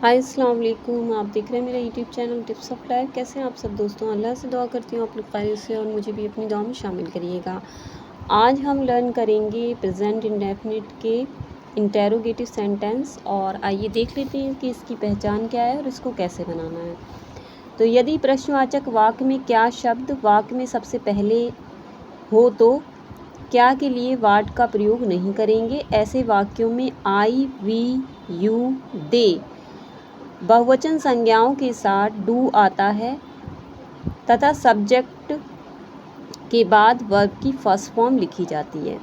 हाय अस्सलाम वालेकुम। आप देख रहे हैं मेरा YouTube channel tips of life. कैसे हैं आप सब दोस्तों? अल्लाह से दुआ करती हूँ आप लोग खैरियत से और मुझे भी अपनी दुआ में शामिल करिएगा। आज हम लर्न करेंगे प्रेजेंट इंडेफिनिट के इंटेरोगेटिव सेंटेंस और आइए देख लेते हैं कि इसकी पहचान क्या है और इसको कैसे बनाना है। तो यदि प्रश्नवाचक वाक्य में क्या शब्द वाक्य में सबसे पहले हो तो क्या के लिए वाट का प्रयोग नहीं करेंगे। ऐसे वाक्यों में आई, वी, यू, दे बहुवचन संज्ञाओं के साथ डू आता है तथा सब्जेक्ट के बाद वर्ब की फर्स्ट फॉर्म लिखी जाती है।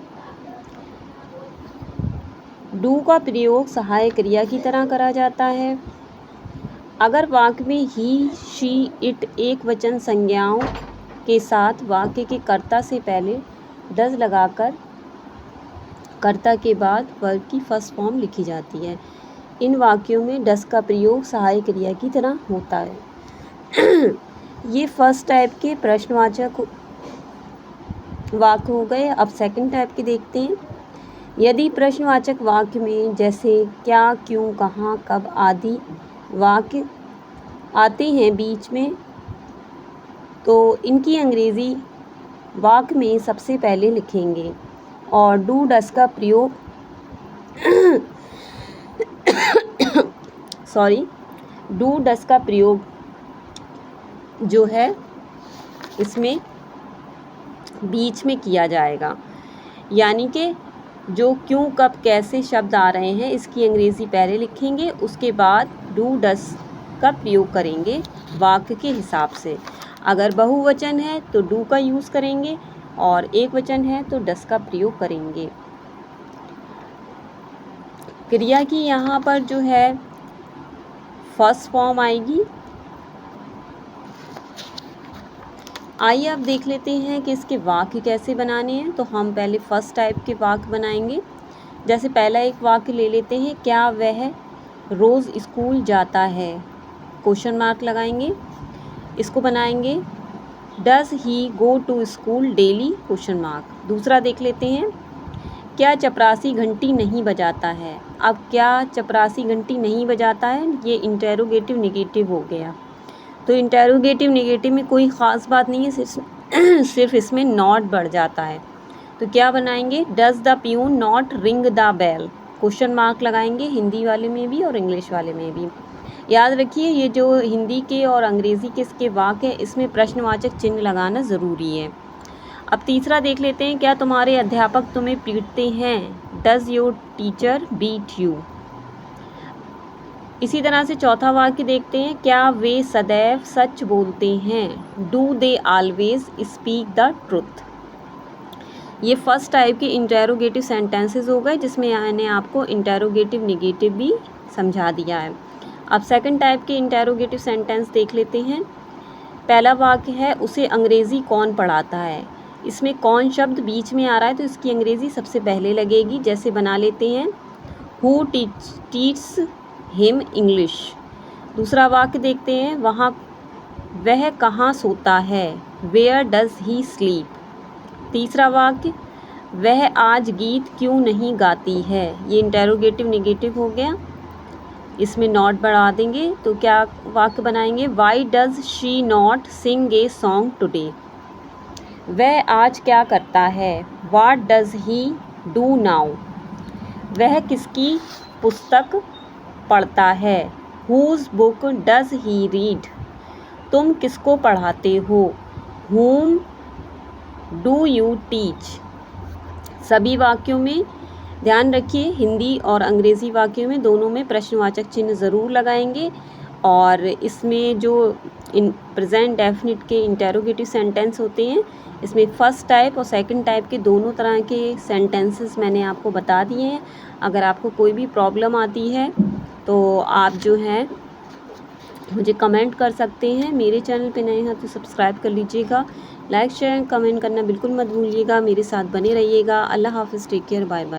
डू का प्रयोग सहायक क्रिया की तरह करा जाता है। अगर वाक्य में ही, शी, इट एक वचन संज्ञाओं के साथ वाक्य के कर्ता से पहले डज लगाकर कर्ता के बाद वर्ब की फर्स्ट फॉर्म लिखी जाती है। इन वाक्यों में डस का प्रयोग सहायक क्रिया की तरह होता है। ये फर्स्ट टाइप के प्रश्नवाचक वाक्य हो गए। अब सेकंड टाइप के देखते हैं। यदि प्रश्नवाचक वाक्य में जैसे क्या, क्यों, कहाँ, कब आदि वाक्य आते हैं बीच में तो इनकी अंग्रेज़ी वाक्य में सबसे पहले लिखेंगे और डू डस का प्रयोग डू डस का प्रयोग जो है इसमें बीच में किया जाएगा। यानी कि जो क्यों, कब, कैसे शब्द आ रहे हैं इसकी अंग्रेज़ी पहले लिखेंगे, उसके बाद डू डस का प्रयोग करेंगे वाक्य के हिसाब से। अगर बहुवचन है तो डू का यूज़ करेंगे और एक वचन है तो डस का प्रयोग करेंगे। क्रिया की यहाँ पर जो है फर्स्ट फॉर्म आएगी। आइए अब देख लेते हैं कि इसके वाक्य कैसे बनाने हैं। तो हम पहले फर्स्ट टाइप के वाक्य बनाएंगे। जैसे पहला एक वाक्य ले लेते हैं, क्या वह रोज़ स्कूल जाता है, क्वेश्चन मार्क लगाएंगे। इसको बनाएंगे does he go to school daily, question mark. दूसरा देख लेते हैं, क्या चपरासी घंटी नहीं बजाता है। अब क्या चपरासी घंटी नहीं बजाता है, ये इंटेरोगेटिव नेगेटिव हो गया। तो इंटेरोगेटिव नेगेटिव में कोई ख़ास बात नहीं है, सिर्फ इसमें नॉट बढ़ जाता है। तो क्या बनाएंगे, does the peon not ring the bell, question mark लगाएंगे हिंदी वाले में भी और इंग्लिश वाले में भी। याद रखिए ये जो हिंदी के और अंग्रेज़ी के इसके वाक्य है इसमें प्रश्नवाचक चिन्ह लगाना ज़रूरी है। अब तीसरा देख लेते हैं, क्या तुम्हारे अध्यापक तुम्हें पीटते हैं, does your teacher beat you. इसी तरह से चौथा वाक्य देखते हैं, क्या वे सदैव सच बोलते हैं, do they always speak the truth. ये फर्स्ट टाइप के इंटेरोगेटिव सेंटेंसेस हो गए जिसमें मैंने आपको इंटेरोगेटिव नेगेटिव भी समझा दिया है। अब सेकंड टाइप के इंटेरोगेटिव सेंटेंस देख लेते हैं। पहला वाक्य है, उसे अंग्रेज़ी कौन पढ़ाता है। इसमें कौन शब्द बीच में आ रहा है तो इसकी अंग्रेज़ी सबसे पहले लगेगी। जैसे बना लेते हैं, हु टीच हिम इंग्लिश। दूसरा वाक्य देखते हैं, वह कहाँ सोता है, वेयर डज ही स्लीप। तीसरा वाक्य, वह आज गीत क्यों नहीं गाती है, ये इंटेरोगेटिव नेगेटिव हो गया, इसमें नॉट बढ़ा देंगे। तो क्या वाक्य बनाएंगे, why does she not sing a song today. वह आज क्या करता है, what does he do now. वह किसकी पुस्तक पढ़ता है, whose book does he read. तुम किसको पढ़ाते हो, whom डू यू टीच। सभी वाक्यों में ध्यान रखिए हिंदी और अंग्रेज़ी वाक्यों में दोनों में प्रश्नवाचक चिन्ह ज़रूर लगाएंगे। और इसमें जो प्रेजेंट डेफिनिट के इंटेरोगेटिव सेंटेंस होते हैं इसमें फर्स्ट टाइप और सेकंड टाइप के दोनों तरह के सेंटेंसेस मैंने आपको बता दिए हैं। अगर आपको कोई भी प्रॉब्लम आती है तो आप जो है मुझे कमेंट कर सकते हैं। मेरे चैनल पे नए हैं तो सब्सक्राइब कर लीजिएगा। लाइक शेयर कमेंट करना बिल्कुल मत भूलिएगा। मेरे साथ बने रहिएगा। अल्लाह हाफ़िज़, टेक केयर, बाय बाय।